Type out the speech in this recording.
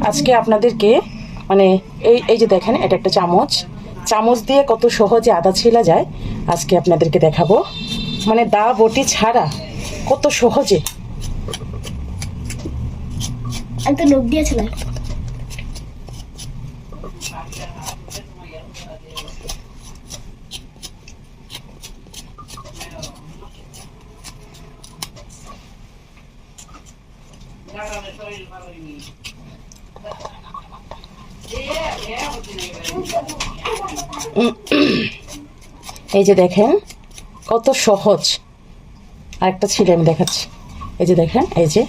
আজকে আপনাদেরকে মানে এই যে দেখেন, এটা একটা চামচ দিয়ে কত সহজে আদা ছেলা যায় আজকে আপনাদেরকে দেখাবো। মানে দা বটি ছাড়া কত সহজে। আমি তো লোক দিয়েছিলাম। এই যে দেখেন কত সহজ। আরেকটা ছিলে আমি দেখাচ্ছি। এই যে দেখেন, এই যে